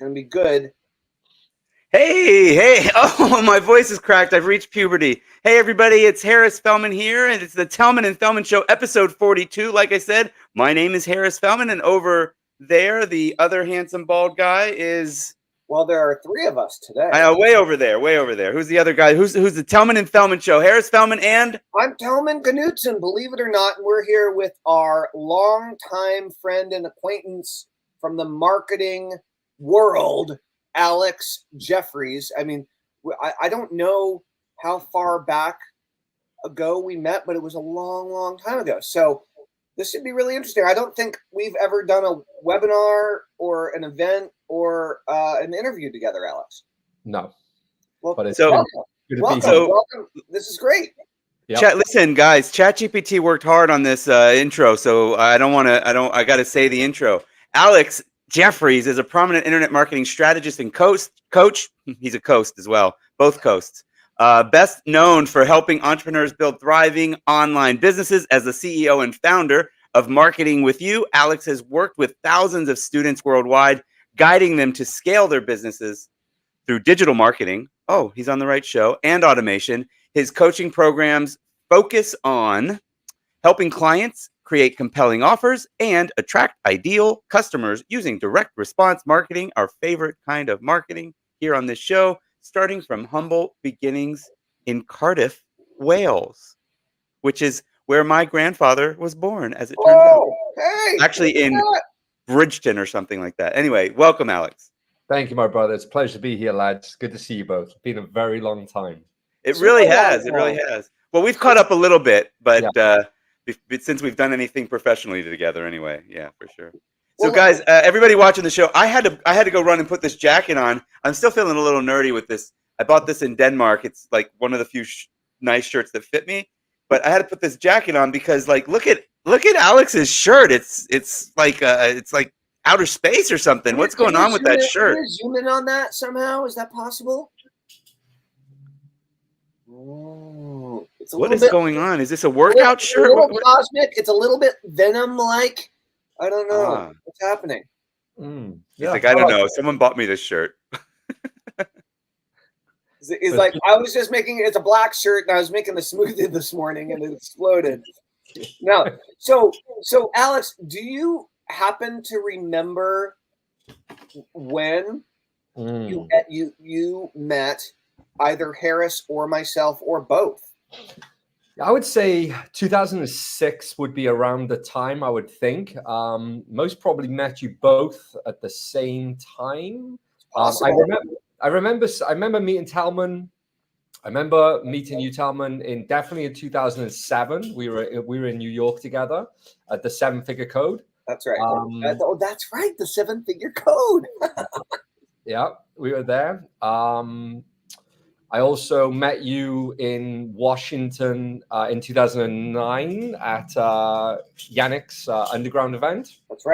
going to be good. Hey. Oh, my voice is cracked. I've reached puberty. Hey, everybody. It's Harris Fellman here, and it's the Tellman and Fellman Show, episode 42. Like I said, my name is Harris Fellman, and over there, the other handsome bald guy is... Well, there are three of us today. Way over there. Who's the other guy? Who's the Tellman and Fellman Show? Harris Fellman and... I'm Tellman Knutson, believe it or not, and we're here with our longtime friend and acquaintance from the marketing world, Alex Jefferys. I mean, I don't know how far back ago we met, but it was a long time ago. So this should be really interesting. I don't think we've ever done a webinar or an event or an interview together, Alex. No. Well, but it's welcome. Welcome. Welcome. This is great. Yep. Listen, guys, ChatGPT worked hard on this intro, so I got to say the intro. Alex Jefferys is a prominent internet marketing strategist and coach. He's a coast as well, both coasts. Best known for helping entrepreneurs build thriving online businesses. As the CEO and founder of Marketing With You, Alex has worked with thousands of students worldwide, guiding them to scale their businesses through digital marketing. Oh, he's on the right show. And automation. His coaching programs focus on helping clients create compelling offers and attract ideal customers using direct response marketing, our favorite kind of marketing here on this show, starting from humble beginnings in Cardiff, Wales, which is where my grandfather was born, as it turns out. Hey, actually in Bridgeton or something like that. Anyway, welcome, Alex. Thank you, my brother. It's a pleasure to be here, lads. Good to see you both. It's been a very long time. It really has. Well, we've caught up a little bit, but since we've done anything professionally together anyway. Yeah, for sure. So guys, everybody watching the show, I had to go run and put this jacket on. I'm still feeling a little nerdy with this. I bought this in Denmark. It's like one of the few nice shirts that fit me, but I had to put this jacket on because like look at Alex's shirt. It's like outer space or something. What's going on with that shirt? Can you zoom in on that somehow? Is that possible? Oh, what is going on? Is this a workout shirt? A little cosmic. It's a little bit Venom-like. I don't know what's happening. He's like, I don't know. Someone bought me this shirt. He's like, I was just making it's a black shirt, and I was making a smoothie this morning, and it exploded. No, so Alex, do you happen to remember when you met either Harris or myself or both? I would say 2006 would be around the time, I would think. Most probably met you both at the same time. I remember meeting Tellman. I remember meeting you, Tellman, definitely in 2007. We were in New York together at the 7-Figure Code. That's right. That's right. The 7-Figure Code. Yeah, we were there. I also met you in Washington in 2009 at Yannick's underground event. That's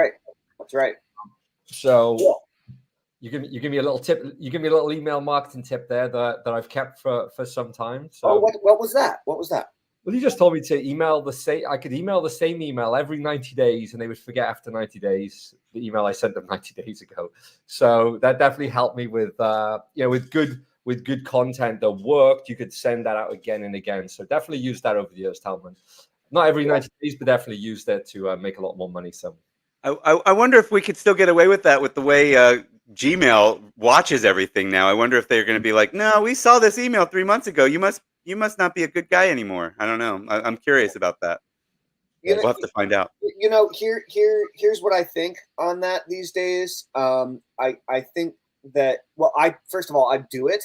right. So you give me a little tip. You give me a little email marketing tip there that I've kept for some time. So what was that? Well, you just told me to email the same. I could email the same email every 90 days, and they would forget after 90 days the email I sent them 90 days ago. So that definitely helped me with with good content that worked. You could send that out again and again. So definitely use that over the years, Tellman. Not every 90 days, but definitely use that to make a lot more money. So I wonder if we could still get away with that with the way Gmail watches everything now. I wonder if they're going to be like, no, we saw this email 3 months ago. You must not be a good guy anymore. I don't know. I'm curious about that. We'll have to find out. Here's what I think on that these days. I think that, well, first of all, I do it,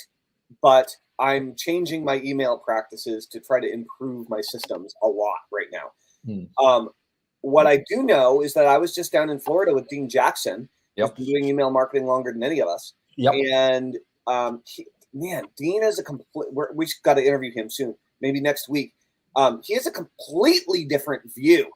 but I'm changing my email practices to try to improve my systems a lot right now. What I do know is that I was just down in Florida with Dean Jackson. He's been doing email marketing longer than any of us. And Dean has a complete. We've got to interview him soon, maybe next week. He has a completely different view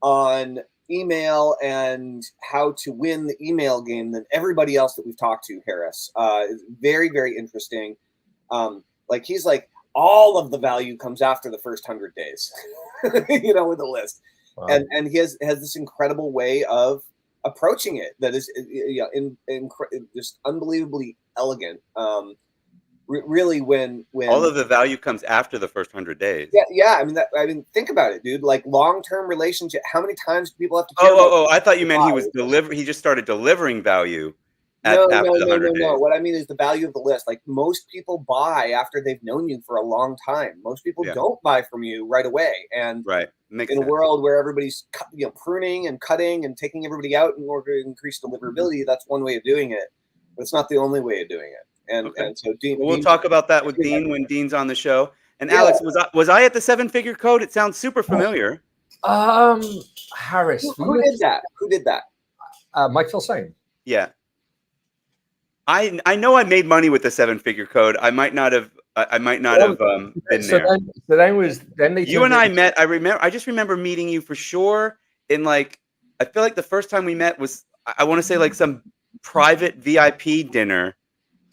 on email and how to win the email game than everybody else that we've talked to, Harris. It's very, very interesting. He's like, all of the value comes after the first 100 days, with the list. Wow. And he has this incredible way of approaching it that is just unbelievably elegant. Really, when all of the value comes after the first 100 days. Yeah. I mean, think about it, dude. Like long-term relationship. How many times do people have to? Care Oh! I thought you meant he just started delivering value. After the 100 days. What I mean is the value of the list. Like most people buy after they've known you for a long time. Most people don't buy from you right away. And Makes in sense. a world where everybody's pruning and cutting and taking everybody out in order to increase deliverability, that's one way of doing it. But it's not the only way of doing it. And so Dean, we'll talk about that with Dean when Dean's on the show. And Alex, was I at the 7-figure code? It sounds super familiar. Harris. Who did that? Who did that? Mike Fellman. Yeah. I know I made money with the 7-figure code. I might not have been there. Then you and I met. I just remember meeting you for sure. In like, I feel like the first time we met was, I want to say like some private VIP dinner,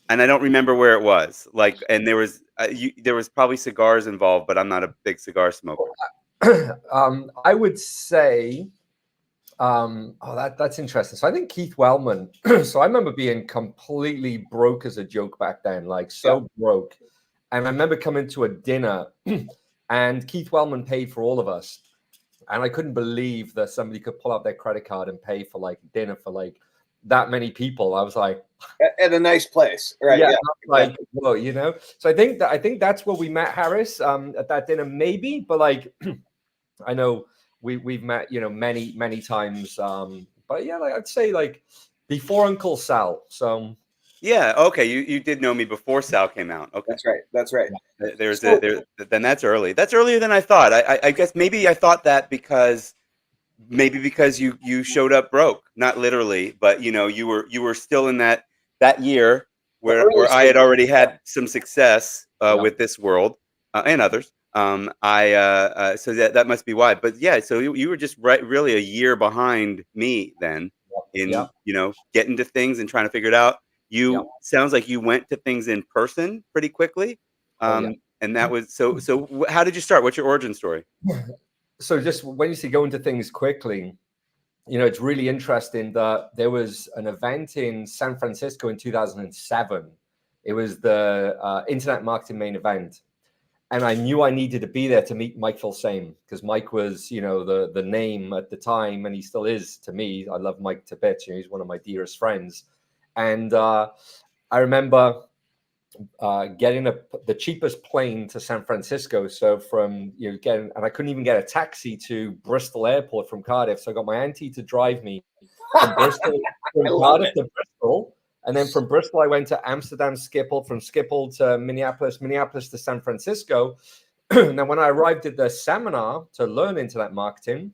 and I don't remember where it was. Like, and there was probably cigars involved, but I'm not a big cigar smoker. I would say. That's interesting. So I think Keith Wellman. So I remember being completely broke as a joke back then, like broke. And I remember coming to a dinner, and Keith Wellman paid for all of us. And I couldn't believe that somebody could pull out their credit card and pay for like dinner for like that many people. I was like, at a nice place, right? Yeah. Like, well, So I think that's where we met, Harris, at that dinner, maybe. But like, I know. We've met, many times. But yeah, like I'd say like before Uncle Sal. So yeah, okay. You did know me before Sal came out. Okay, that's right. Then that's early. That's earlier than I thought. I guess maybe I thought that because you showed up broke, not literally, but you were still in that year where I had already had some success with this world and others. So that must be why. But yeah, so you were just really a year behind me then in getting to things and trying to figure it out. Sounds like you went to things in person pretty quickly, and that was so. How did you start? What's your origin story? So just when you say go into things quickly, it's really interesting that there was an event in San Francisco in 2007. It was the Internet Marketing Main Event. And I knew I needed to be there to meet Mike Fellman because Mike was, the name at the time, and he still is to me. I love Mike to bits. He's one of my dearest friends. And I remember getting the cheapest plane to San Francisco. So from and I couldn't even get a taxi to Bristol Airport from Cardiff. So I got my auntie to drive me from Bristol, from Cardiff to Bristol. And then from Bristol, I went to Amsterdam, Schiphol, from Schiphol to Minneapolis, Minneapolis to San Francisco. And then when I arrived at the seminar to learn internet marketing,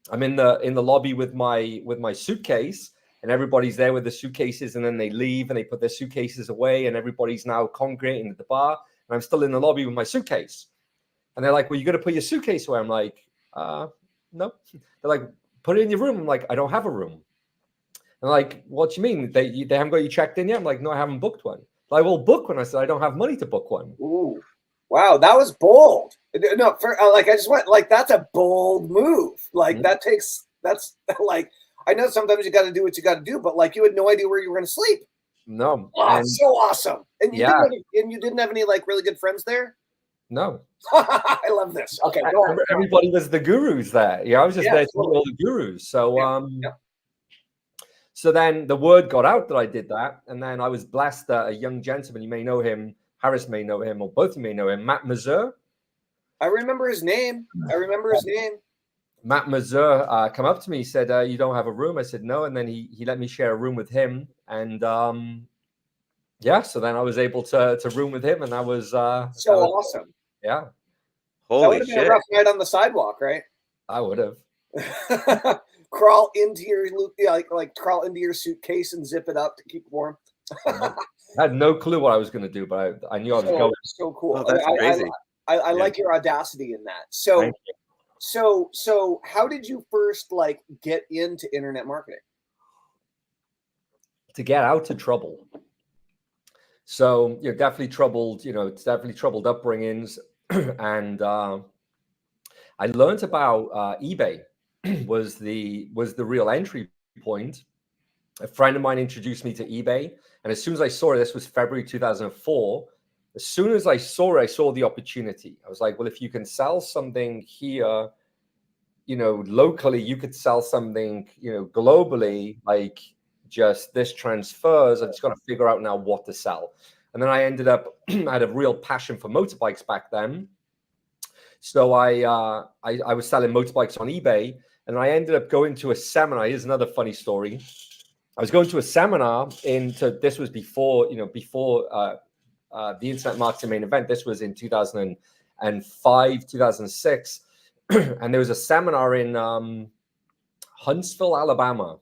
I'm in the lobby with my suitcase, and everybody's there with the suitcases, and then they leave and they put their suitcases away, and everybody's now congregating at the bar, and I'm still in the lobby with my suitcase. And they're like, "Well, you're going to put your suitcase away?" I'm like, "No." They're like, "Put it in your room." I'm like, "I don't have a room." And like, "What do you mean? They haven't got you checked in yet?" I'm like, "No, I haven't booked one." Like, "Well, book one." I said, "I don't have money to book one." Ooh, wow, that was bold. No, I just went like, that's a bold move. Like that's like, I know sometimes you got to do what you got to do, but like you had no idea where you were going to sleep. No, so awesome. And you didn't have any like really good friends there. No. I love this. Okay, go on. Everybody was the gurus there. Yeah, I was just there to meet all the gurus. So So then the word got out that I did that, and then I was blessed that a young gentleman, you may know him, Harris may know him, or both of you may know him, Matt Mazur. I remember his name. Matt Mazur come up to me, he said, "You don't have a room?" I said, "No," and then he let me share a room with him, and so then I was able to room with him, and that was awesome. Yeah. Holy shit! That would have been a rough night on the sidewalk, right? I would have. Crawl into your like crawl into your suitcase and zip it up to keep warm. I had no clue what I was going to do, but I knew I was going. So cool. Oh, that's crazy. I like your audacity in that. So how did you first like get into internet marketing? To get out of trouble. So you're definitely troubled. It's definitely troubled upbringings, and I learned about eBay. was the real entry point, a friend of mine introduced me to eBay. And as soon as I saw it, this was February 2004. As soon as I saw it, I saw the opportunity. I was like, well, if you can sell something here, locally, you could sell something, globally, like just this transfers. I've just got to figure out now what to sell. And then I ended up, I had a real passion for motorbikes back then. So I was selling motorbikes on eBay, and I ended up going to a seminar. Here's another funny story. I was going to a seminar this was before the Internet Marketing Main Event. This was in 2005, 2006. And there was a seminar in Huntsville, Alabama.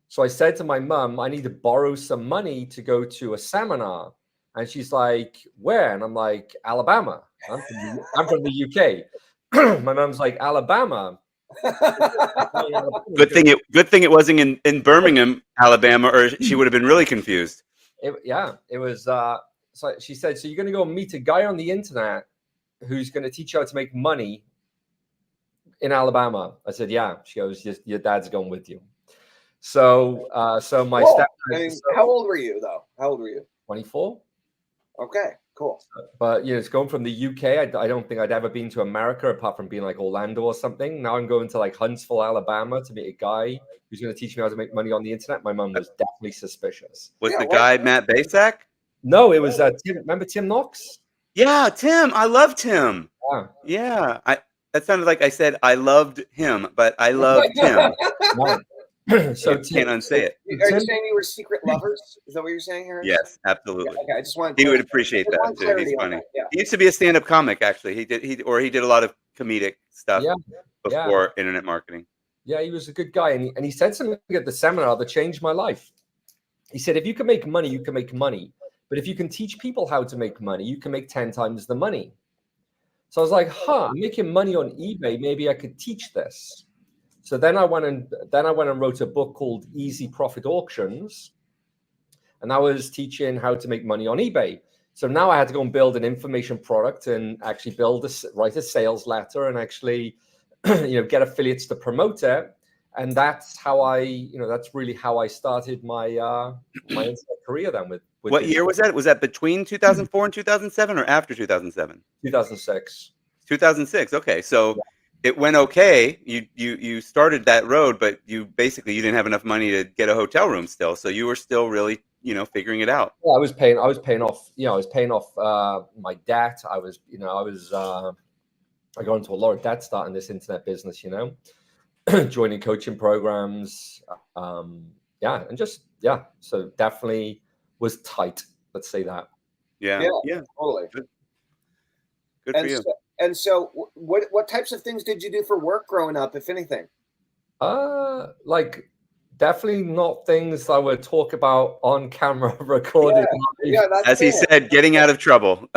So I said to my mom, I need to borrow some money to go to a seminar. And she's like, where? And I'm like, Alabama. I'm from the UK. My mom's like, Alabama. Good thing it wasn't in Birmingham, Alabama, or she would have been really confused. It was. So she said, so you're going to go meet a guy on the internet who's going to teach you how to make money in Alabama. I said, yeah. She goes, your dad's going with you. So my stepdad. How old were you though? How old were you? 24. Okay, cool. But it's going from the UK. I don't think I'd ever been to America apart from being like Orlando or something. Now I'm going to like Huntsville, Alabama to meet a guy who's going to teach me how to make money on the internet. My mom was definitely suspicious. Was the guy Matt Basak? No, it was Tim. Remember Tim Knox? Yeah, Tim. I loved him. Yeah. That sounded like I said I loved him, but I loved Tim. So can't unsay it. Are you saying you were secret lovers? Is that what you're saying here? Yes, absolutely. Yeah, okay, I just wanted. He would appreciate that too. He's funny. Yeah. He used to be a stand-up comic. Actually, he did a lot of comedic stuff before internet marketing. Yeah, he was a good guy, and he said something at the seminar that changed my life. He said, if you can make money, you can make money. But if you can teach people how to make money, you can make 10 times the money. So I was like, I'm making money on eBay. Maybe I could teach this. So then I went and wrote a book called Easy Profit Auctions. And I was teaching how to make money on eBay. So now I had to go and build an information product and actually write a sales letter and actually, get affiliates to promote it. And that's how that's really how I started my internet career then with what year was that? Was that between 2004 and 2007 or after 2007? 2006. 2006. Okay. So it went okay. You started that road, but you didn't have enough money to get a hotel room still. So you were still really, figuring it out. Yeah, I was paying off my debt. I got into a lot of debt starting this internet business, joining coaching programs. So definitely was tight. Let's say that. Yeah, totally. Good for you. And so what types of things did you do for work growing up, if anything? Like definitely not things I would talk about on camera recorded. Yeah, that's as he said, getting out of trouble.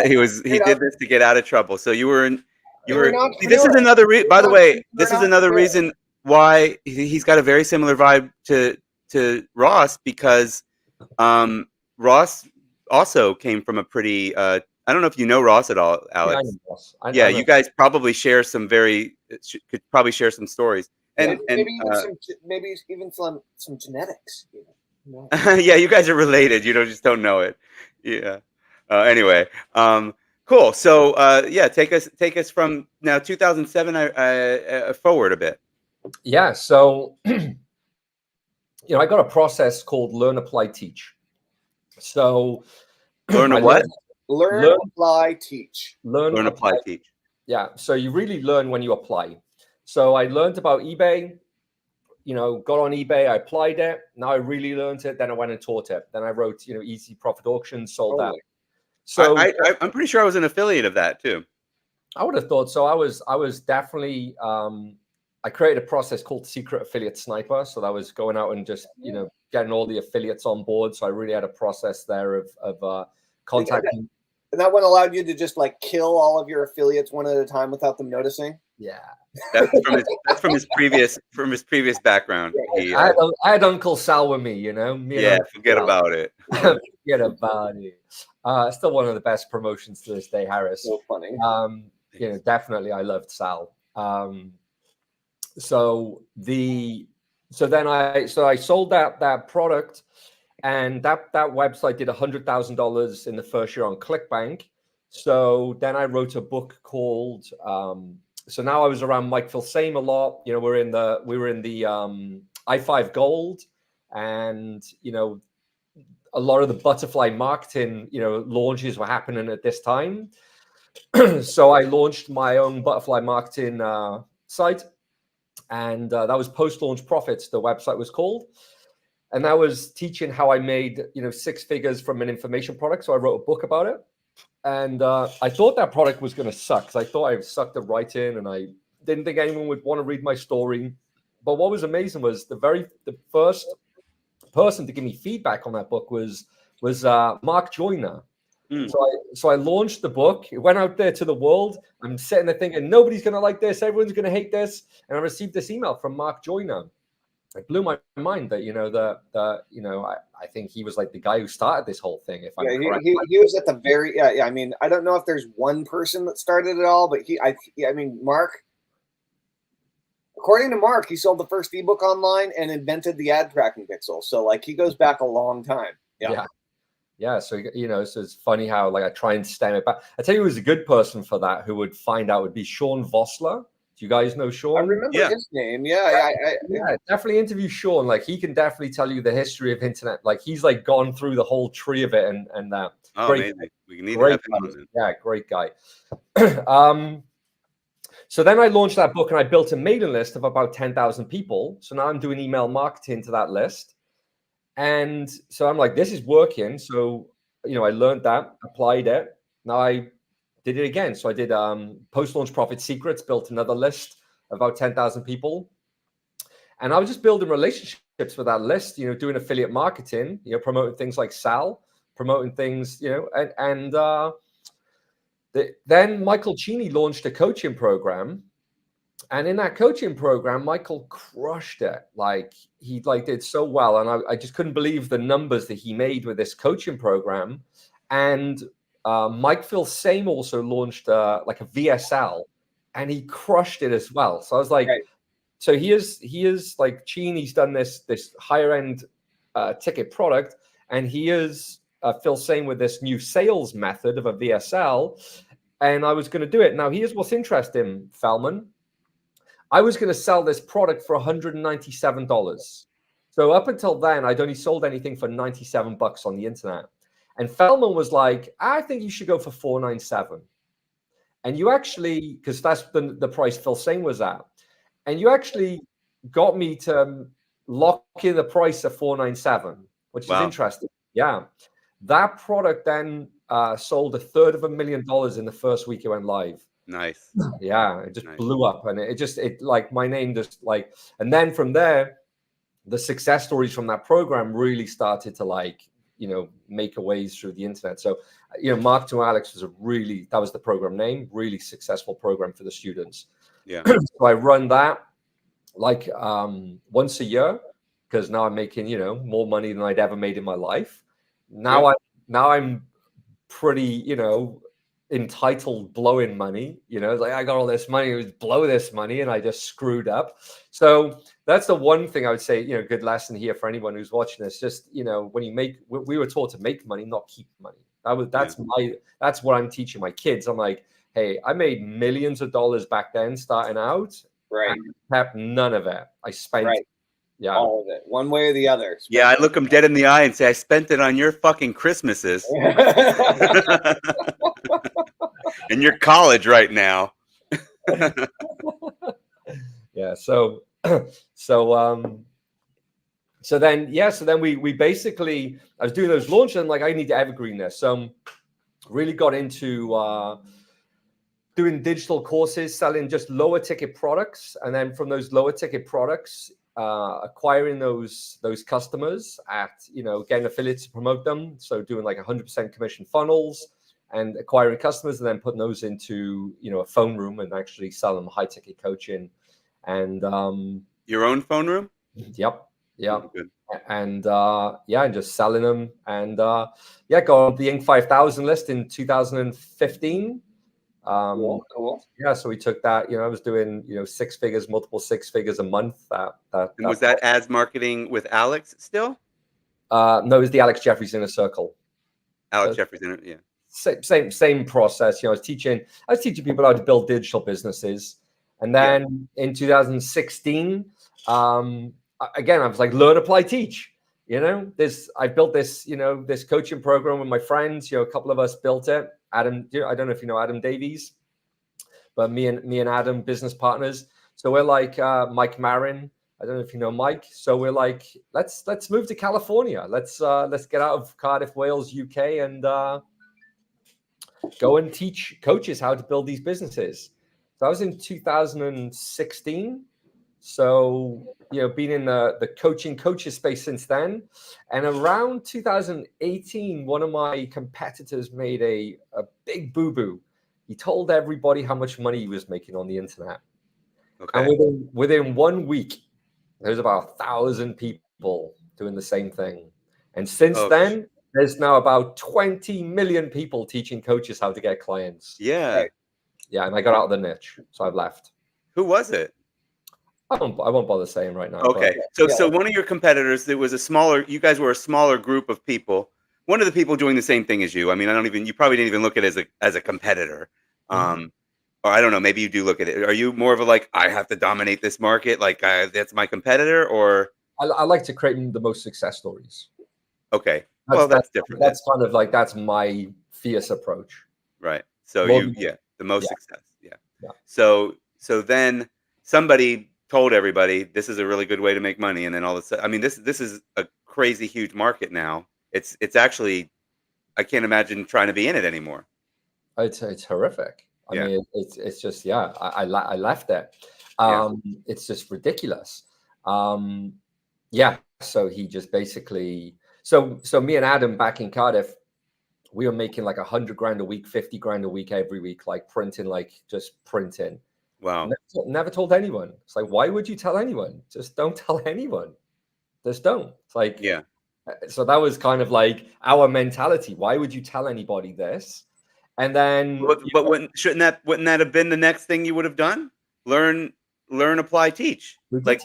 He did this to get out of trouble. So this is another by the way, this is another reason why he's got a very similar vibe to Ross, because Ross also came from a pretty I don't know if you know Ross at all, Alex. Yeah, you guys probably share some could probably share some stories. And maybe even some genetics. Yeah, you guys are related. You just don't know it. Yeah. Anyway, cool. So take us from now 2007 forward a bit. Yeah. So I got a process called Learn, Apply, Teach. So learn what? Learn, apply, teach. Learn, apply, teach. Yeah. So you really learn when you apply. So I learned about eBay, got on eBay, I applied it. Now I really learned it. Then I went and taught it. Then I wrote, Easy Profit Auctions, sold that. So I'm pretty sure I was an affiliate of that too. I would have thought so. I was definitely, I created a process called Secret Affiliate Sniper. So that was going out and just, getting all the affiliates on board. So I really had a process there of contacting. And that one allowed you to just like kill all of your affiliates one at a time without them noticing. Yeah, that's from his previous background. I had Uncle Sal with me, forget about it. Forget about it. Still one of the best promotions to this day, Harris. So funny. Definitely, I loved Sal. So So then I sold that product, and that website did $100,000 in the first year on ClickBank. So then I wrote a book called. So now I was around Mike Fellman a lot. You know, we were in the I5 Gold, and you know, a lot of the butterfly marketing, you know, launches were happening at this time. So I launched my own butterfly marketing site, and that was Post-Launch Profits, the website was called. And that was teaching how I made, you know, 6 figures from an information product. So I wrote a book about it. And I thought that product was going to suck, because I thought I sucked at writing, and I didn't think anyone would want to read my story. But what was amazing was the first person to give me feedback on that book was Mark Joyner. So I launched the book. It went out there to the world. I'm sitting there thinking, nobody's going to like this. Everyone's going to hate this. And I received this email from Mark Joyner. It blew my mind that, you know, I think he was like the guy who started this whole thing. If I'm correct. He was at the very, yeah. I mean, I don't know if there's one person that started it all, but I mean, Mark, according to Mark, he sold the first ebook online and invented the ad tracking pixel. So like, he goes back a long time. Yeah. So, you know, so it's funny how like I try and stem it back. I tell you, who was a good person for that, who would find out, would be Sean Vossler. Do you guys know Sean? I remember his name. Yeah, definitely interview Sean. Like, he can definitely tell you the history of internet. Like, he's like gone through the whole tree of it, and that. Oh, great, amazing. We can need to have him on then. Yeah, great guy. So then I launched that book, and I built a mailing list of about 10,000 people. So now I'm doing email marketing to that list. And so I'm like, this is working. So, you know, I learned that, applied it. Now I did it again. So I did Post-Launch Profit Secrets, built another list of about 10,000 people. And I was just building relationships with that list, you know, doing affiliate marketing, you know, promoting things like Sal, promoting things, you know, then Michael Cheney launched a coaching program. And in that coaching program, Michael crushed it. Like, he did so well. And I just couldn't believe the numbers that he made with this coaching program. And Mike Fellman also launched like a VSL, and he crushed it as well. So I was like, so he is like, Cheney's done this higher end ticket product, and he is Fellman with this new sales method of a VSL. And I was going to do it. Now, here's what's interesting, Fellman. I was going to sell this product for $197. So up until then, I'd only sold anything for $97 on the internet. And Fellman was like, I think you should go for $497. And you actually, because that's the price Fellman was at. And you actually got me to lock in the price of $497, which is interesting. Yeah. That product then sold $350,000 in the first week it went live. Nice. Yeah, it just blew up, and it like, my name just like, and then from there, the success stories from that program really started to, like, you know, make a ways through the internet. So, you know, Mark to Alex was that was the program name, really successful program for the students. Yeah. So I run that like once a year, because now I'm making, you know, more money than I'd ever made in my life. Now I'm pretty, you know, entitled blowing money, you know, like, I got all this money, it was blow this money, and I just screwed up. So that's the one thing I would say, you know, good lesson here for anyone who's watching this. Just, you know, when you we were taught to make money, not keep money. That's what I'm teaching my kids. I'm like, hey, I made millions of dollars back then starting out. Right. I kept none of it. I spent all of it, one way or the other. Yeah, I look them dead in the eye and say, I spent it on your fucking Christmases. And your college right now. Yeah. So then we basically, I was doing those launches, and like, I need to evergreen this. So really got into doing digital courses, selling just lower ticket products. And then from those lower ticket products, acquiring those customers at, you know, getting affiliates to promote them. So doing like 100% commission funnels and acquiring customers, and then putting those into, you know, a phone room and actually sell them high ticket coaching. And your own phone room? Yep. Good. And and just selling them, and got on the Inc. 5000 list in 2015. Cool. Yeah, so we took that. I was doing 6 figures, multiple 6 figures a month. And was that ads marketing with Alex still? No, it was the Alex Jefferys Inner Circle. Alex Jefferys, yeah. Same process. I was teaching people how to build digital businesses, and then in 2016, again, I was like, learn, apply, teach. I built this this coaching program with my friends. A couple of us built it. Adam, I don't know if you know Adam Davies, but me and Adam, business partners. So we're like Mike Marin. I don't know if you know Mike. So we're like, let's move to California. Let's get out of Cardiff, Wales, UK, and go and teach coaches how to build these businesses. So I was in 2016. So, been in the coaches space since then. And around 2018, one of my competitors made a big boo-boo. He told everybody how much money he was making on the internet. Okay. And within 1 week, there's about 1,000 people doing the same thing. And since then, there's now about 20 million people teaching coaches how to get clients. Yeah. Right. Yeah, and I got out of the niche, so I've left. Who was it? I won't bother saying right now. Okay. So one of your competitors, you guys were a smaller group of people. One of the people doing the same thing as you. I mean, you probably didn't even look at it as a competitor. Or I don't know, maybe you do look at it. Are you more of a like, I have to dominate this market, like that's my competitor, or? I like to create the most success stories. Okay. That's different. That's kind of like, that's my fierce approach. Right. So the most success. Yeah. So then somebody told everybody this is a really good way to make money, and then all of a sudden, I mean, this is a crazy huge market now. It's actually, I can't imagine trying to be in it anymore. It's horrific. I mean, it's just I left it. It's just ridiculous. So he just basically so me and Adam back in Cardiff, we were making like $100,000 a week, $50,000 a week every week, like just printing. Wow. Never told anyone. It's like, why would you tell anyone? Just don't tell anyone. Just don't. It's like, so that was kind of like our mentality. Why would you tell anybody this? And then, but wouldn't that have been the next thing you would have done? Learn, apply, teach. We did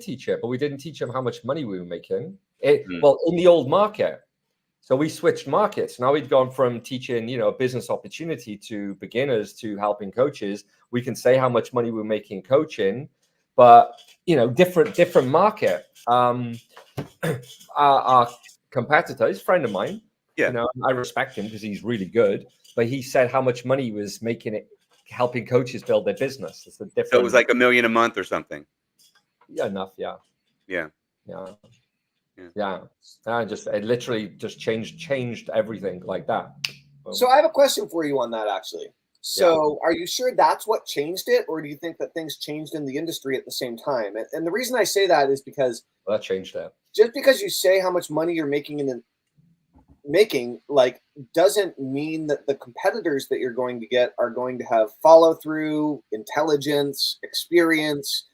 teach it, but we didn't teach them how much money we were making. Well, in the old market. So we switched markets. Now we'd gone from teaching, a business opportunity to beginners to helping coaches. We can say how much money we're making coaching, but different market. Our competitor is a friend of mine. Yeah. I respect him because he's really good. But he said how much money he was making it helping coaches build their business. It's a different. So it was like $1 million a month or something. Yeah, enough. Yeah. Yeah. It literally just changed everything like that. So I have a question for you on that, actually. So are you sure that's what changed it, or do you think that things changed in the industry at the same time? And the reason I say that is because that changed it. Just because you say how much money you're making doesn't mean that the competitors that you're going to get are going to have follow through, intelligence, experience.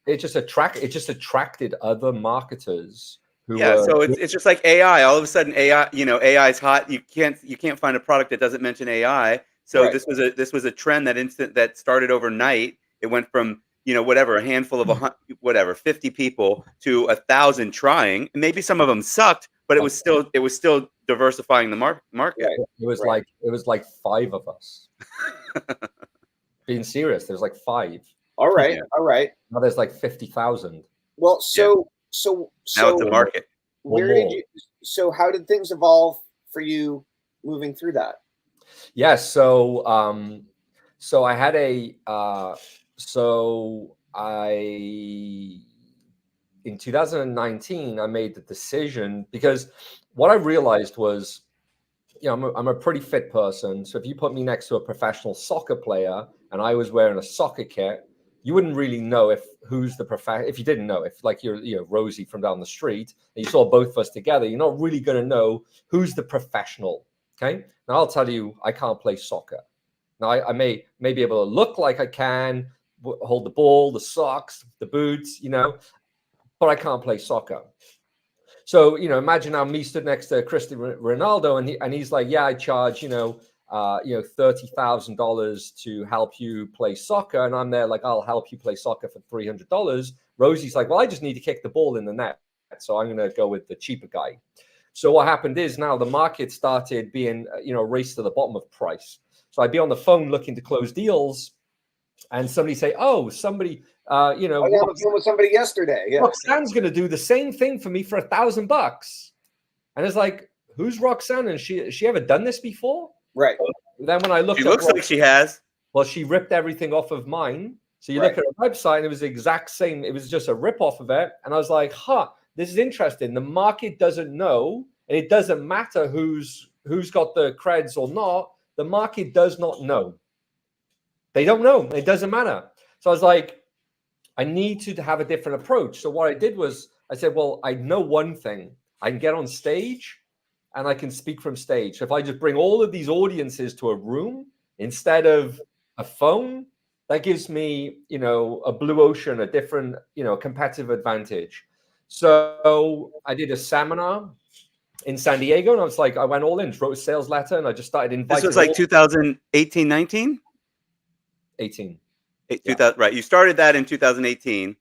It just attracted other marketers who so it's just like AI. All of a sudden AI is hot. You can't find a product that doesn't mention AI. So this was a trend that started overnight. It went from a handful of 50 people to 1,000 trying, and maybe some of them sucked, but it was still diversifying the market. It was like 5 of us. Being serious, there's like 5. All right. Now there's like 50,000. Well, so now it's a market. How did things evolve for you moving through that? Yes. So I had in 2019, I made the decision because what I realized was, I'm a pretty fit person. So if you put me next to a professional soccer player and I was wearing a soccer kit, you wouldn't really know who's the professional. If you didn't know, if like you're Rosie from down the street and you saw both of us together, you're not really going to know who's the professional. Okay. Now I'll tell you, I can't play soccer. Now I may be able to look like I can hold the ball, the socks, the boots, but I can't play soccer. So, imagine now me stood next to Cristiano Ronaldo and he's like, I charge, $30,000 to help you play soccer. And I'm there like, I'll help you play soccer for $300. Rosie's like, well, I just need to kick the ball in the net. So I'm going to go with the cheaper guy. So what happened is now the market started being, race to the bottom of price. So I'd be on the phone looking to close deals and somebody say, somebody, I was on the phone with somebody yesterday. Yeah. Roxanne's going to do the same thing for me for $1,000. And it's like, who's Roxanne? And she ever done this before? Right. Then when I looked, she looks like she has. Well, she ripped everything off of mine. So you look at her website, and it was the exact same. It was just a rip off of it. And I was like, this is interesting. The market doesn't know, and it doesn't matter who's got the creds or not. The market does not know. They don't know. It doesn't matter. So I was like, I need to have a different approach. So what I did was I said, well, I know one thing. I can get on stage and I can speak from stage. So if I just bring all of these audiences to a room instead of a phone, that gives me, a blue ocean, a different, competitive advantage. So I did a seminar in San Diego, and I was like, I went all in, wrote a sales letter, and I just started inviting. This was like 2018, 19? 18. 2000, right. You started that in 2018,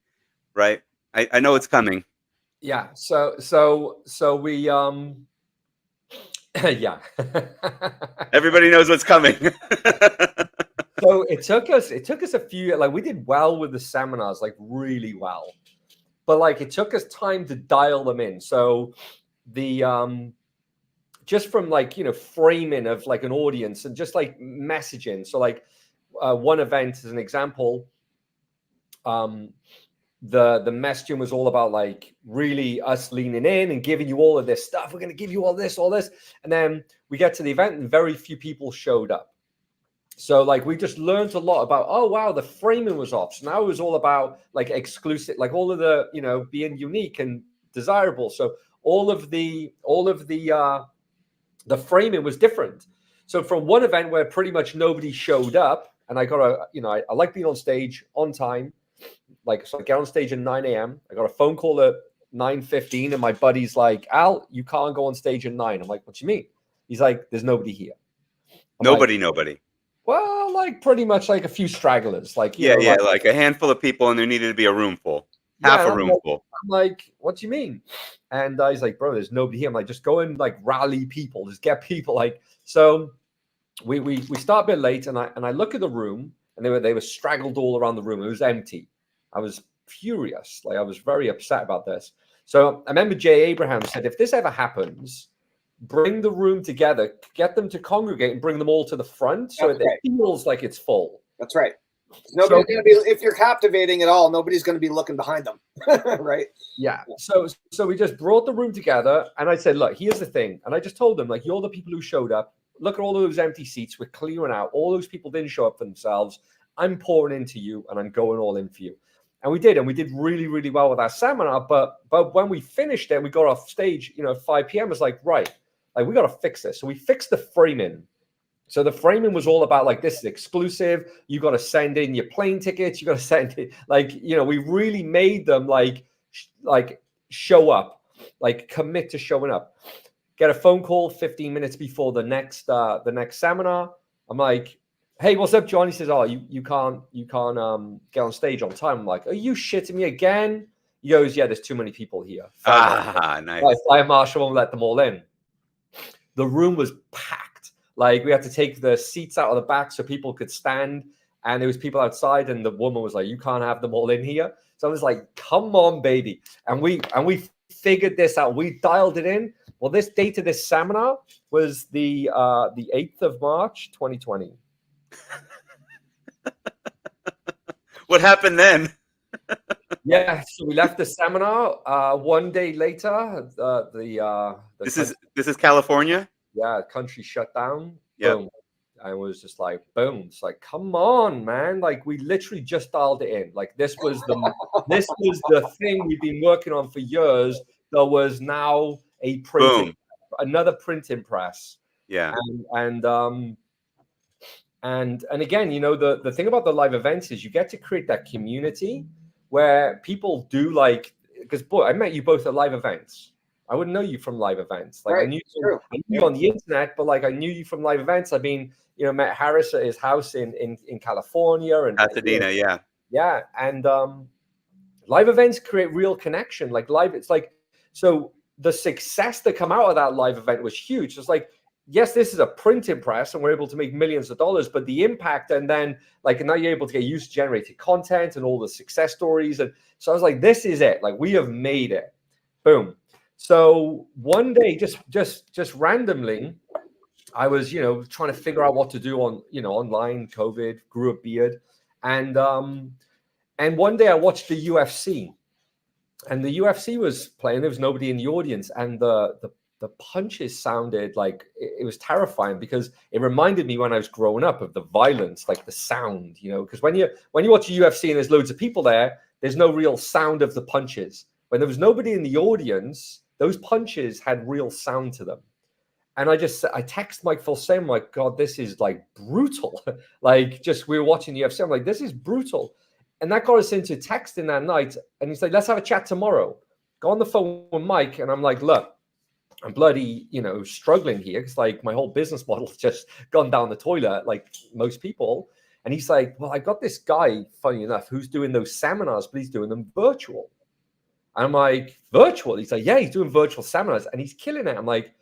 right? I know it's coming. Yeah. So we, yeah. Everybody knows what's coming. So it took us a few, like we did well with the seminars, like really well, but like it took us time to dial them in. So the, just from like, framing of like an audience and just like messaging. So like one event as an example, the messaging was all about like really us leaning in and giving you all of this stuff. We're going to give you all this. And then we get to the event and very few people showed up. So like we just learned a lot about, oh, wow, the framing was off. So now it was all about like exclusive, like all of the, being unique and desirable. So all of the framing was different. So from one event where pretty much nobody showed up, and I got I like being on stage on time. Like, so I get on stage at 9 a.m. I got a phone call at 9:15, and my buddy's like, Al, you can't go on stage at 9. I'm like, what do you mean? He's like, there's nobody here. Nobody. Well, like pretty much like a few stragglers. Like, like a handful of people, and there needed to be a room full. Half a room full. I'm like, what do you mean? And he's like, bro, there's nobody here. I'm like, just go and like rally people, just get people. Like, so we start a bit late, and I look at the room, and they were straggled all around the room. It was empty. I was furious. Like, I was very upset about this. So I remember Jay Abraham said, if this ever happens, bring the room together, get them to congregate, and bring them all to the front so it feels like it's full. That's right. Nobody's going to be, if you're captivating at all, nobody's going to be looking behind them. Right. Yeah. So we just brought the room together, and I said, look, here's the thing. And I just told them, like, you're the people who showed up. Look at all those empty seats. We're clearing out. All those people didn't show up for themselves. I'm pouring into you, and I'm going all in for you. And we did really, really well with our seminar. But when we finished it, we got off stage, 5 p.m. It's like, right, like we got to fix this. So we fixed the framing. So the framing was all about like, this is exclusive. You got to send in your plane tickets. You got to send it, like, we really made them like show up, like commit to showing up. Get a phone call 15 minutes before the next seminar. I'm like, hey, what's up, John? He says, oh, you can't get on stage on time. I'm like, are you shitting me again? He goes, yeah, there's too many people here. Nice. Fire marshal won't let them all in. The room was packed. Like, we had to take the seats out of the back so people could stand. And there was people outside, and the woman was like, you can't have them all in here. So I was like, come on, baby. And we figured this out. We dialed it in. Well, this date of this seminar was the 8th of March, 2020. What happened then? Yeah, so we left the seminar. One day later, this is California. Yeah, country shut down. Yeah, boom. I was just like, boom. It's like, come on, man! Like, we literally just dialed it in. Like, this was the thing we've been working on for years. There was now a another printing press. Yeah, and again, the thing about the live events is you get to create that community where people do like, because boy, I met you both at live events. I wouldn't know you from live events. Like Right, I knew true. you on the internet, but like I knew you from live events. I've been, met Harris at his house in California and Pasadena, yeah. Yeah. And live events create real connection. Like live, it's like, so the success that come out of that live event was huge. It's like, yes, this is a printing press and we're able to make millions of dollars, but the impact, and then like now you're able to get user generated content and all the success stories. And so I was like, this is it. Like we have made it. Boom. So one day, just randomly, I was, trying to figure out what to do on, online, COVID, grew a beard. And one day I watched the UFC, and the UFC was playing. There was nobody in the audience, and the punches sounded like it was terrifying because it reminded me when I was growing up of the violence, like the sound, because when you watch a UFC and there's loads of people there, there's no real sound of the punches. When there was nobody in the audience, those punches had real sound to them. And I text Mike Fellman, like, God, this is like brutal. Like we were watching the UFC. I'm like, this is brutal. And that got us into texting that night. And he's like, let's have a chat tomorrow. Go on the phone with Mike. And I'm like, look, I'm bloody, struggling here because like my whole business model's just gone down the toilet, like most people. And he's like, well, I got this guy, funny enough, who's doing those seminars, but he's doing them virtual. And I'm like, virtual? He's like, yeah, he's doing virtual seminars and he's killing it. I'm like,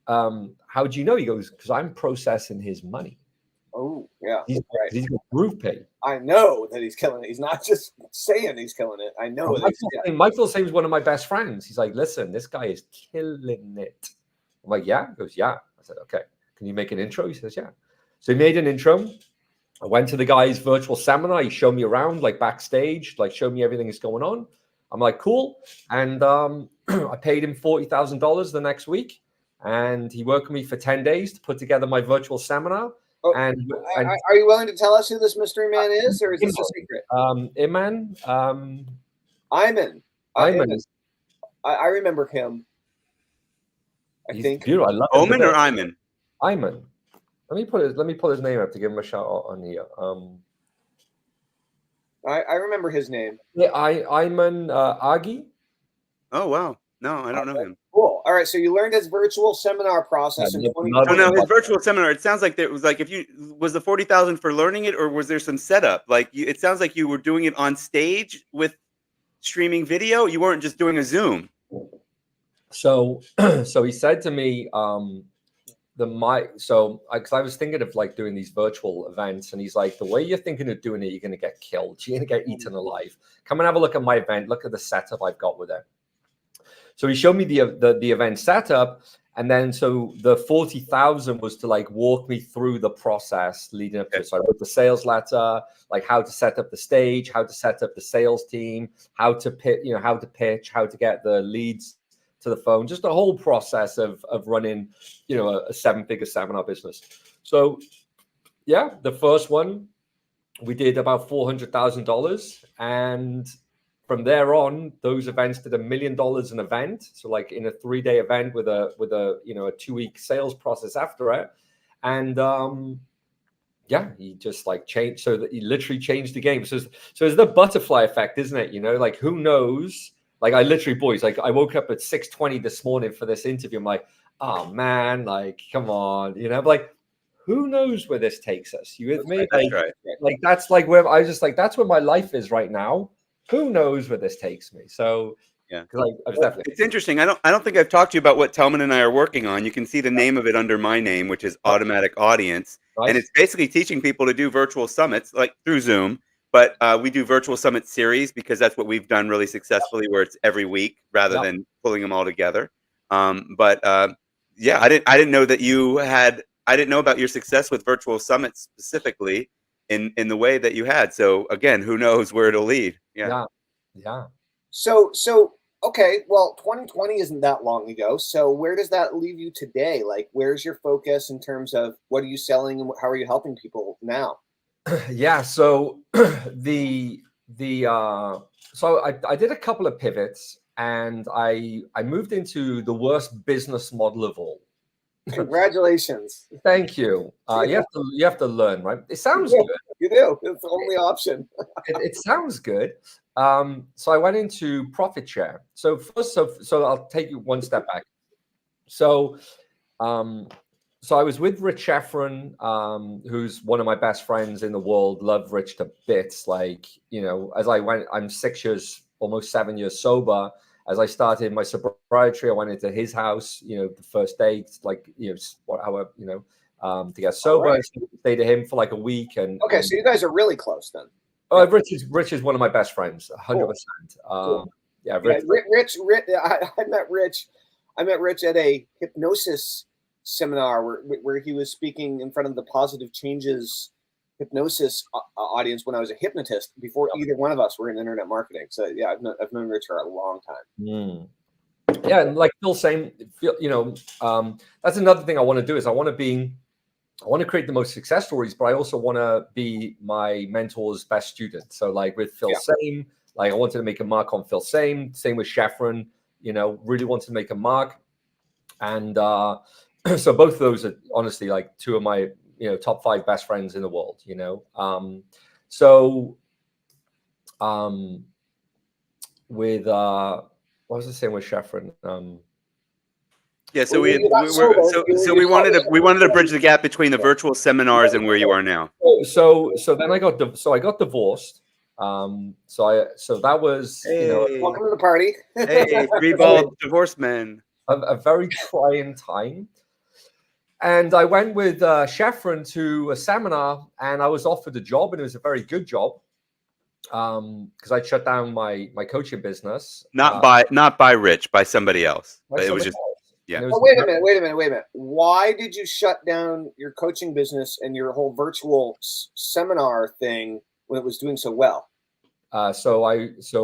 how do you know? He goes, because I'm processing his money. Oh, yeah. He's got Groove Pay. I know that he's killing it. He's not just saying he's killing it. I know that. Michael Same's one of my best friends. He's like, listen, this guy is killing it. I'm like, yeah? He goes, yeah. I said, okay. Can you make an intro? He says, yeah. So he made an intro. I went to the guy's virtual seminar. He showed me around, like backstage, like showed me everything that's going on. I'm like, cool. And I paid him $40,000 the next week. And he worked with me for 10 days to put together my virtual seminar. Oh, and are you willing to tell us who this mystery man is, or is this a secret? Iman. Iman. Iman. I remember him. He's think. Beautiful. I love Omen or Iman? Iman. Let me pull his name up to give him a shout out on here. I remember his name. Yeah, Iman Agi. Oh wow. No, I don't know him. Cool. All right. So you learned his virtual seminar process in 2020. No, his virtual seminar. It sounds like there was like was the 40,000 for learning it, or was there some setup? Like it sounds like you were doing it on stage with streaming video. You weren't just doing a Zoom. So he said to me, because I was thinking of like doing these virtual events, and he's like, the way you're thinking of doing it, you're going to get killed. You're going to get eaten alive. Come and have a look at my event. Look at the setup I've got with it. So he showed me the event setup, and then so the 40,000 was to like walk me through the process leading up to it. So I wrote the sales letter, like how to set up the stage, how to set up the sales team, how to pitch, how to pitch, how to get the leads to the phone, just the whole process of running, a 7-figure seminar business. So yeah, the first one we did about $400,000, and from there on, those events did $1 million an event. So like in a 3-day event with a 2-week sales process after it. And he just like changed, so that he literally changed the game. So it's the butterfly effect, isn't it? Like who knows? Like I literally, boys, like I woke up at 6:20 this morning for this interview. I'm like, oh man, like come on, but like who knows where this takes us? You with me? That's right. Like that's like where I was just like, that's where my life is right now. Who knows where this takes me? So yeah, it's interesting. I don't think I've talked to you about what Tellman and I are working on. You can see the name of it under my name, which is Automatic Audience, and it's basically teaching people to do virtual summits like through Zoom. But we do virtual summit series because that's what we've done really successfully, where it's every week rather than pulling them all together. I didn't know that you had. I didn't know about your success with virtual summits specifically in the way that you had. So again, who knows where it'll lead? Yeah. So okay, well, 2020 isn't that long ago. So where does that leave you today? Like, where's your focus in terms of what are you selling and how are you helping people now? Yeah. So so I did a couple of pivots, and I moved into the worst business model of all. Congratulations. Thank you. You have to learn, right? It sounds good. You do. It's the only option. It sounds good. So I went into profit share. So first, so I'll take you one step back. So, so I was with Rich Sheffrin, who's one of my best friends in the world. Love Rich to bits. Like, you know, as I went, I'm 6 years, almost 7 years sober. As I started my sobriety, I went into his house, you know, the first day, like, you know, however, you know, to get sober. Right. I stayed to him for like a week. Okay, so you guys are really close then. Oh, Rich is one of my best friends, 100%. Cool. Yeah, Rich. I met Rich at a hypnosis seminar where he was speaking in front of the Positive Changes hypnosis audience when I was a hypnotist before either one of us were in internet marketing. So yeah, I've known Rich for a long time. Yeah, and like Phil saying, you know, that's another thing I want to do is I want to create the most success stories, but I also want to be my mentor's best student. So like with Phil Same, like I wanted to make a mark on Phil Same with Sheffrin, you know, really wanted to make a mark. And so both of those are honestly like two of my, you know, top 5 best friends in the world, you know. With what was I saying with Sheffrin? Yeah, so we wanted to bridge the gap between the virtual seminars and where you are now. So then I got divorced. So that was, you know, welcome to the party. Hey, 3-ball divorced man. A very trying time. And I went with Sheffrin to a seminar, and I was offered a job, and it was a very good job because I'd shut down my coaching business. Not by Rich, by somebody else. But it was just yeah. Oh, wait a minute. Why did you shut down your coaching business and your whole virtual seminar thing when it was doing so well? So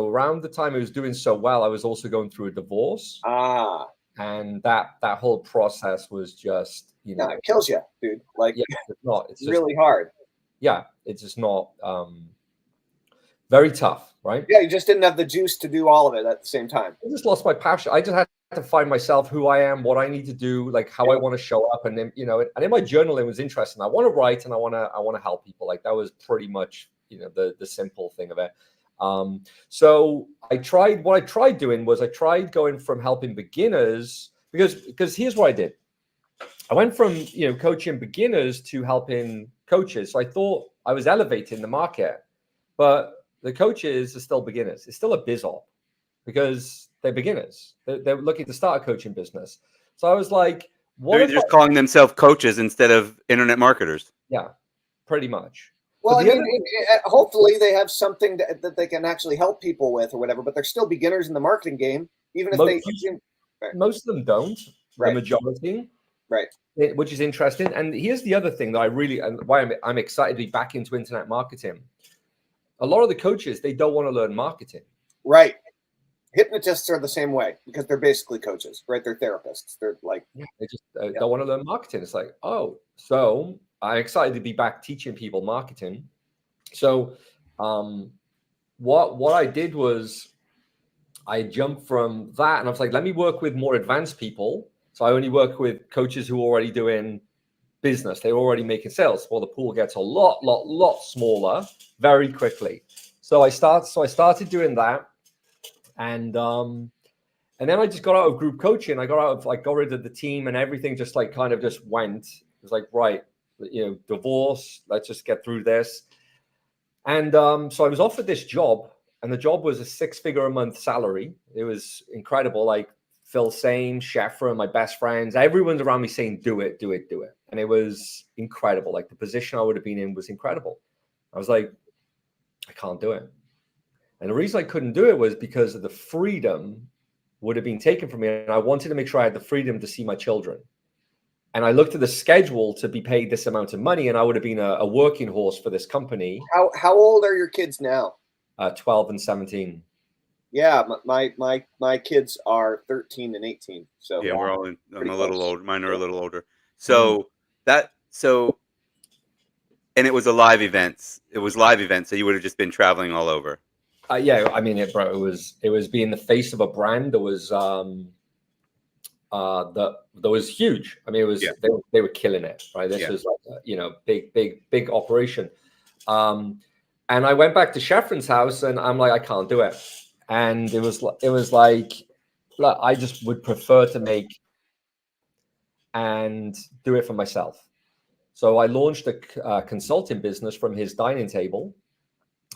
around the time it was doing so well, I was also going through a divorce. And that whole process was just, you know, it kills you, dude. Like, yeah, it's just really hard. Yeah, it's just not very tough, right? Yeah, you just didn't have the juice to do all of it at the same time. I just lost my passion. I just had to find myself, who I am, what I need to do, like how I want to show up, and then, you know, and in my journal it was interesting. I want to write and I want to help people. Like that was pretty much, you know, the simple thing of it. So I tried going from helping beginners because here's what I did. I went from, you know, coaching beginners to helping coaches. So I thought I was elevating the market, but the coaches are still beginners. It's still a biz op because they're beginners. They're looking to start a coaching business. So I was like, they're just calling themselves coaches instead of internet marketers. Yeah, pretty much. Well, I mean, hopefully they have something that they can actually help people with or whatever, but they're still beginners in the marketing game, even if most of them don't. Right. The majority. Right. Which is interesting. And here's the other thing that why I'm excited to be back into internet marketing. A lot of the coaches, they don't want to learn marketing. Right. Hypnotists are the same way because they're basically coaches, right? They're therapists. They're like, they just don't want to learn marketing. It's like, oh, so I'm excited to be back teaching people marketing. So what I did was I jumped from that and I was like, let me work with more advanced people. So I only work with coaches who are already doing business. They're already making sales. Well, the pool gets a lot smaller very quickly. So I started doing that. And then I just got out of group coaching. I got rid of the team and everything just like kind of just went. It was like, right, you know, divorce, let's just get through this. And so I was offered this job, and the job was a 6-figure a month salary. It was incredible. Like Phil Sane, Sheffrin, my best friends, everyone's around me saying, do it. And it was incredible. Like the position I would have been in was incredible. I was like, I can't do it. And the reason I couldn't do it was because of the freedom would have been taken from me. And I wanted to make sure I had the freedom to see my children. And I looked at the schedule to be paid this amount of money, and I would have been a working horse for this company. How old are your kids now? 12 and 17. Yeah, my kids are 13 and 18. So yeah, we're all I'm a little older. Mine are a little older. So and it was a live event. It was live event, so you would have just been traveling all over. Yeah, I mean, it was being the face of a brand that was that was huge. I mean, it was they were killing it, right? This was like a, you know, big operation. And I went back to Jefferys' house, and I'm like, I can't do it. And it was like, look, I just would prefer to make and do it for myself. So I launched a consulting business from his dining table,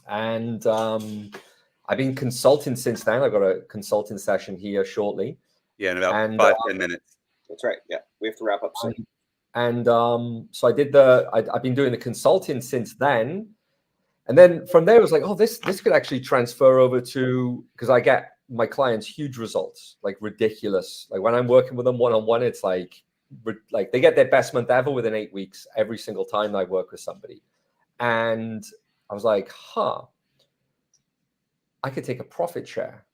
and I've been consulting since then. I've got a consulting session here shortly. Yeah, in about 5-10 minutes. That's right. Yeah, we have to wrap up soon. And so I've been doing the consulting since then. And then from there, it was like, oh, this could actually transfer over to, because I get my clients huge results, like ridiculous. Like when I'm working with them one-on-one, it's like they get their best month ever within 8 weeks every single time I work with somebody. And I was like, I could take a profit share.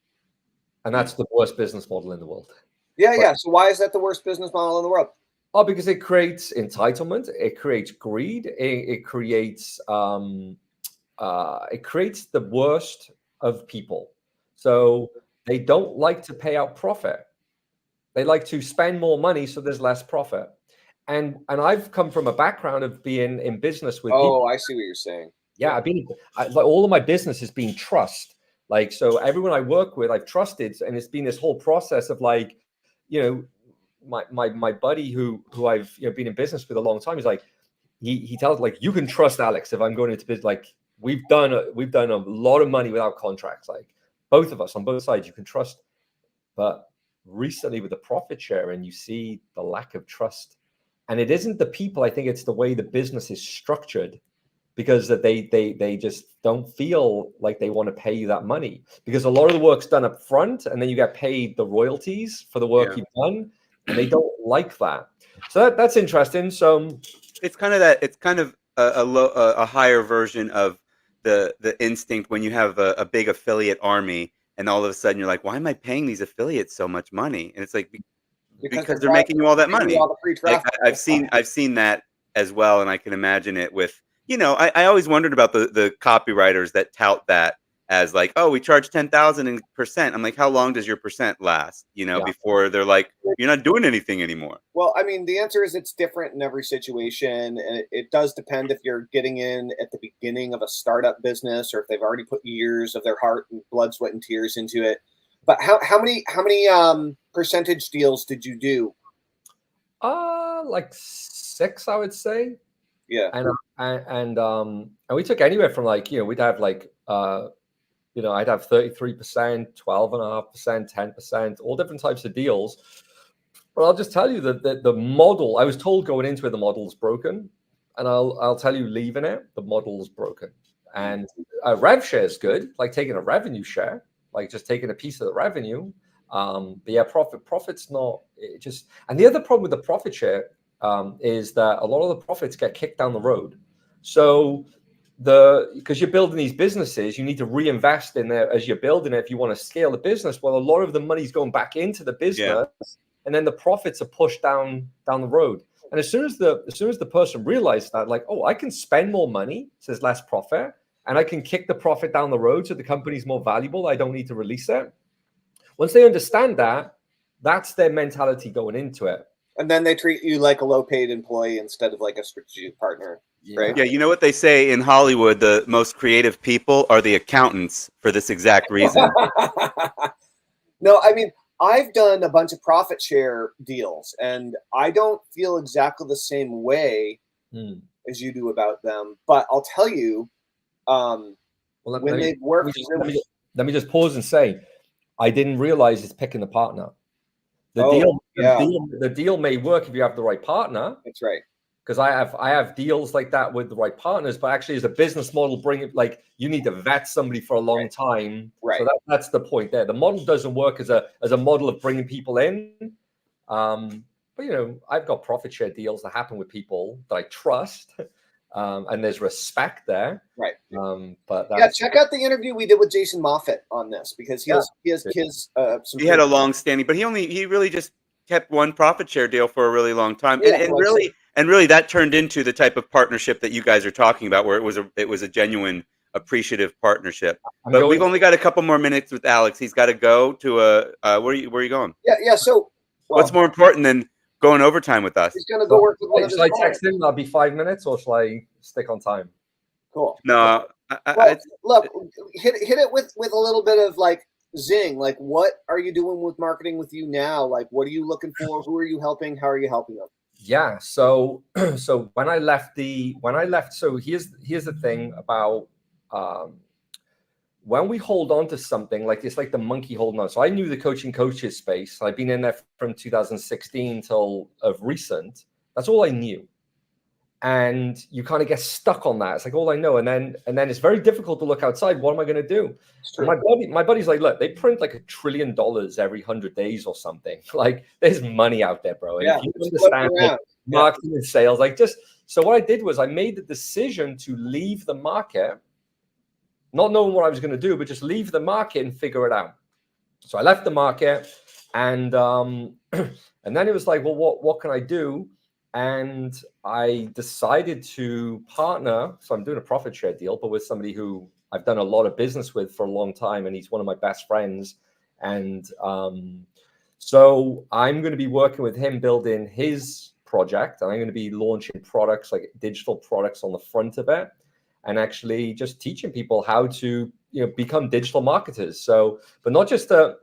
And that's the worst business model in the world. Yeah. So why is that the worst business model in the world? Oh, because it creates entitlement. It creates greed. It creates the worst of people. So they don't like to pay out profit. They like to spend more money so there's less profit. And I've come from a background of being in business with people. I see what you're saying. Yeah, like all of my business has been trust. Like, so everyone I work with, I've trusted, and it's been this whole process of like, my buddy who I've been in business with a long time. He's like, he tells like, you can trust Alex if I'm going into business. Like we've done a lot of money without contracts. Like both of us on both sides, you can trust. But recently with the profit share, and you see the lack of trust, and it isn't the people. I think it's the way the business is structured. Because that they just don't feel like they want to pay you that money, because a lot of the work's done up front and then you get paid the royalties for the work you've done, and they don't like that. So that's interesting. So it's kind of a higher version of the instinct when you have a big affiliate army, and all of a sudden you're like, why am I paying these affiliates so much money? And it's like because they're making you all that money. Like, I've seen that as well, and I can imagine it with. I always wondered about the copywriters that tout that as like, oh, we charge 10,000%. I'm like, how long does your percent last? Before they're like, you're not doing anything anymore. Well, I mean, the answer is it's different in every situation, and it does depend if you're getting in at the beginning of a startup business or if they've already put years of their heart and blood, sweat, and tears into it. But how many percentage deals did you do? Like 6, I would say. Yeah. And we took anywhere from like, we'd have like, I'd have 33%, 12.5%, 10%, all different types of deals. But I'll just tell you that the model, I was told going into it, the model's broken. And I'll tell you, leaving it, the model's broken. And a rev share is good, like taking a revenue share, like just taking a piece of the revenue. But yeah, profit's not, it just, and the other problem with the profit share is that a lot of the profits get kicked down the road. So because you're building these businesses, you need to reinvest in there as you're building it if you want to scale the business. Well, a lot of the money's going back into the business, and then the profits are pushed down the road. And as soon as the person realizes that, like, oh, I can spend more money, so there's less profit, and I can kick the profit down the road so the company's more valuable. I don't need to release it. Once they understand that, that's their mentality going into it. And then they treat you like a low-paid employee insteed of like a strategic partner, right? Yeah, you know what they say in Hollywood, the most creative people are the accountants for this exact reason. No, I mean, I've done a bunch of profit share deals, and I don't feel exactly the same way as you do about them. But I'll tell you, when they've worked really... Let me just pause and say, I didn't realize it's picking the partner. The deal may work if you have the right partner. That's right. Because I have deals like that with the right partners, but actually as a business model, you need to vet somebody for a long time. Right. So that's the point there. The model doesn't work as a model of bringing people in. But I've got profit share deals that happen with people that I trust, and there's respect there. Right. But check out the interview we did with Jason Moffat on this, because he had a long standing, but he really just kept one profit share deal for a really long time, and really that turned into the type of partnership that you guys are talking about, where it was a genuine appreciative partnership. But we've only got a couple more minutes with Alex. He's got to go to where are you going? Yeah. So what's more important than going overtime with us? He's going to go work with one of his Shall I text him? That'll be 5 minutes, or shall I stick on time? Cool. No, Well, look, hit it with a little bit of like zing. Like, what are you doing with marketing with you now? Like, what are you looking for? Who are you helping? How are you helping them? Yeah. So so when I left, so here's the thing about when we hold on to something, like it's like the monkey holding on. So I knew the coaches space. I've been in there from 2016 till of recent. That's all I knew. And you kind of get stuck on that. It's like all I know. And then it's very difficult to look outside. What am I going to do? And my buddy's like, look, they print like $1 trillion every 100 days or something. Like there's money out there, bro. And if you understand marketing and sales, like so what I did was I made the decision to leave the market, not knowing what I was going to do, but just leave the market and figure it out. So I left the market, and then it was like, well, what can I do? And I decided to partner. So I'm doing a profit share deal, but with somebody who I've done a lot of business with for a long time, and he's one of my best friends. And so I'm going to be working with him building his project, and I'm going to be launching products, like digital products on the front of it, and actually just teaching people how to, become digital marketers. So, but not just to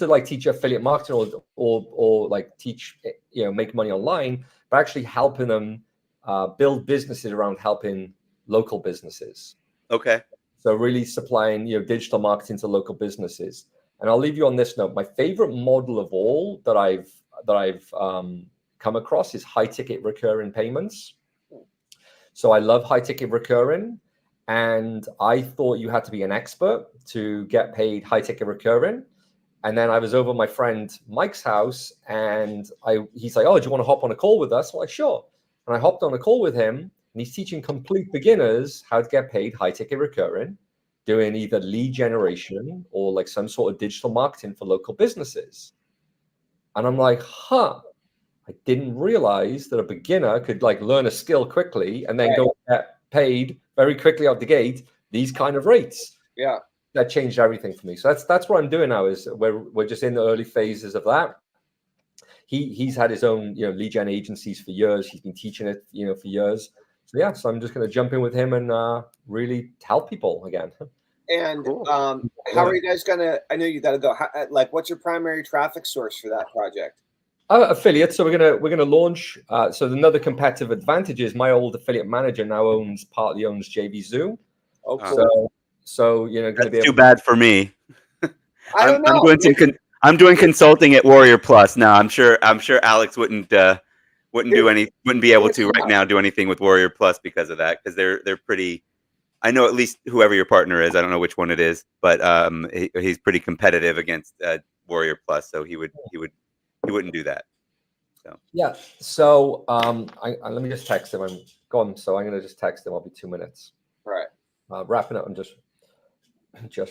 like teach affiliate marketing or like teach, make money online, but actually helping them build businesses around helping local businesses. Okay. So really supplying, digital marketing to local businesses. And I'll leave you on this note. My favorite model of all that I've come across is high ticket recurring payments. So I love high ticket recurring, and I thought you had to be an expert to get paid high ticket recurring. And then I was over at my friend Mike's house, and he's like, oh, do you want to hop on a call with us? I'm like, sure. And I hopped on a call with him, and he's teaching complete beginners how to get paid high ticket recurring, doing either lead generation or like some sort of digital marketing for local businesses. And I'm like, I didn't realize that a beginner could like learn a skill quickly and then go get paid very quickly out the gate, these kind of rates. Yeah. That changed everything for me. So that's what I'm doing now, is we're just in the early phases of that. He's had his own, lead gen agencies for years. He's been teaching it, for years. So yeah, so I'm just going to jump in with him and really help people again. And Cool. how are you guys gonna? I know you got to go. What's your primary traffic source for that project? Affiliates. So we're gonna launch. So another competitive advantage is my old affiliate manager now partly owns JV Zoo. Oh, cool. So going to be too bad for me. I don't know. I'm doing consulting at Warrior Plus now. I'm sure Alex wouldn't be able to right now do anything with Warrior Plus because of that, because they're pretty. I know at least whoever your partner is. I don't know which one it is, but he's pretty competitive against Warrior Plus, so he wouldn't do that. So yeah. So let me just text him. I'm gone. So I'm going to just text him. I'll be 2 minutes. Right. Wrapping up. I'm just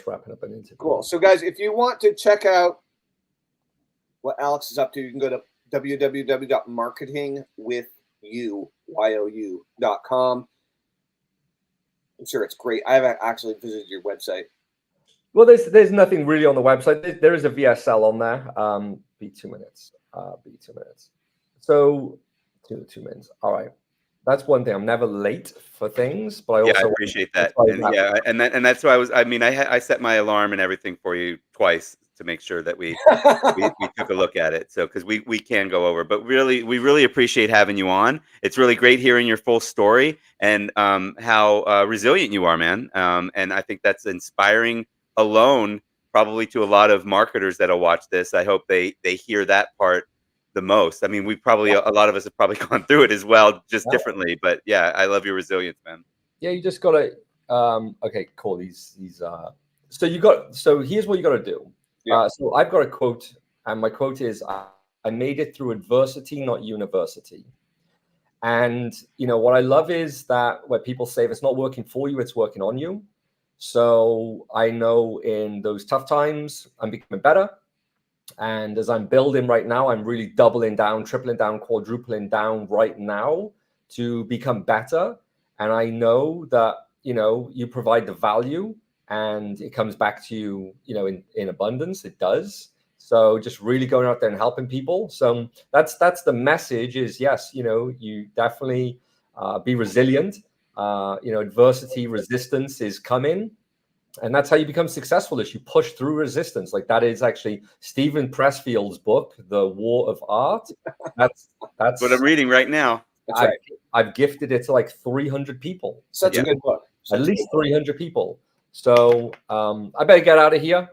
wrapping up an interview. Cool. So guys, if you want to check out what Alex is up to, you can go to www.marketingwithyou.com. I'm sure it's great. I haven't actually visited your website. Well, there's nothing really on the website. There is a VSL on there. Be 2 minutes. Be 2 minutes. So 2 minutes. All right. That's one thing. I'm never late for things, but I appreciate that. And that's why I set my alarm and everything for you twice to make sure that we took a look at it. So, because we can go over, but we really appreciate having you on. It's really great hearing your full story and how resilient you are, man. And I think that's inspiring alone, probably to a lot of marketers that'll watch this. I hope they hear that part the most. I mean, a lot of us have probably gone through it as well, just differently. But yeah, I love your resilience, man. Yeah, you just gotta. Okay, cool. So here's what you gotta do. Yeah. So I've got a quote, and my quote is, "I made it through adversity, not university." And what I love is that where people say if it's not working for you, it's working on you. So I know in those tough times, I'm becoming better. And as I'm building right now, I'm really doubling down, tripling down, quadrupling down right now to become better. And I know that, you provide the value and it comes back to you, in abundance. It does. So just really going out there and helping people. So that's the message is, yes, you definitely be resilient. Adversity, resistance is coming. And that's how you become successful, is you push through resistance. Like that is actually Stephen Pressfield's book, The War of Art. That's what I'm reading right now. That's right. I've gifted it to like 300 people. Such a good book. At least 300 people. So I better get out of here.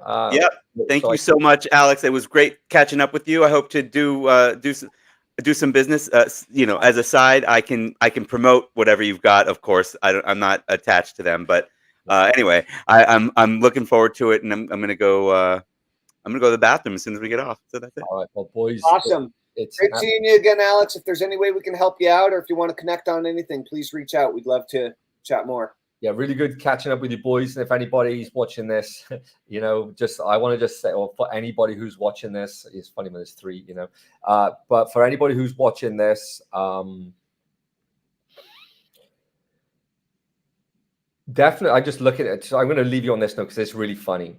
Thank you so much, Alex. It was great catching up with you. I hope to do some business. As a side, I can promote whatever you've got. Of course, I'm not attached to them, but anyway, I'm looking forward to it, and I'm gonna go. I'm gonna go to the bathroom as soon as we get off. So that's it. All right, well, boys. Awesome. It's great seeing you again, Alex. If there's any way we can help you out, or if you want to connect on anything, please reach out. We'd love to chat more. Yeah, really good catching up with you boys. And if anybody's watching this, I want to just say, or for anybody who's watching this, it's funny when there's three, but for anybody who's watching this, definitely, I just look at it. So I'm going to leave you on this note because it's really funny.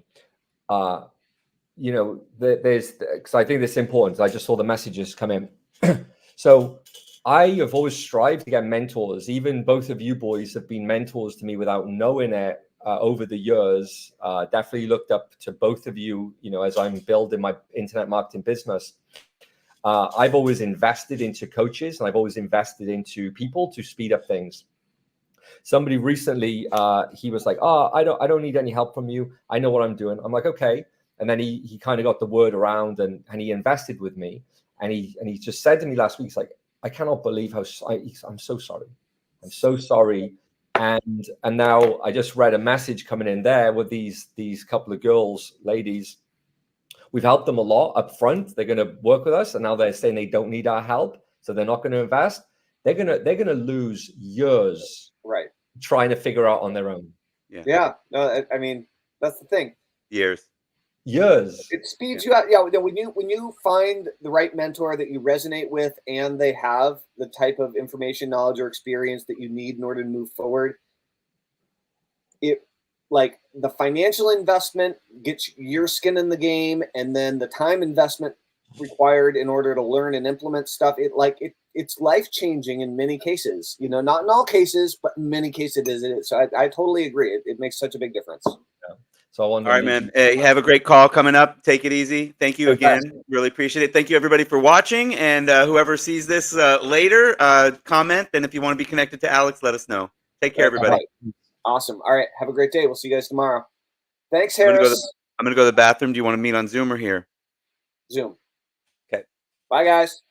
There's, because I think this is important. I just saw the messages come in. So I have always strived to get mentors. Even both of you boys have been mentors to me without knowing it over the years. Definitely looked up to both of you, as I'm building my internet marketing business. I've always invested into coaches, and I've always invested into people to speed up things. Somebody recently, he was like, I don't need any help from you. I know what I'm doing. I'm like, okay. And then he kind of got the word around and he invested with me. And he just said to me last week, he's like, I cannot believe I'm so sorry. I'm so sorry. And now I just read a message coming in there with these couple of girls, ladies. We've helped them a lot up front. They're going to work with us. And now they're saying they don't need our help. So they're not going to invest. They're going to lose years trying to figure out on their own. Yeah. No, I mean, that's the thing. Years. It speeds you out. Yeah. When you find the right mentor that you resonate with, and they have the type of information, knowledge, or experience that you need in order to move forward, it, like, the financial investment gets your skin in the game, and then the time investment required in order to learn and implement stuff. It's life-changing in many cases. Not in all cases, but in many cases it is. So I totally agree. It makes such a big difference. Yeah. So all right, man. Hey, have a great call coming up. Take it easy. Thank you again. Really appreciate it. Thank you, everybody, for watching. And whoever sees this later, comment. And if you want to be connected to Alex, let us know. Take care, everybody. Awesome. All right. Have a great day. We'll see you guys tomorrow. Thanks, Harris. I'm going to go to the bathroom. Do you want to meet on Zoom or here? Zoom. Okay. Bye, guys.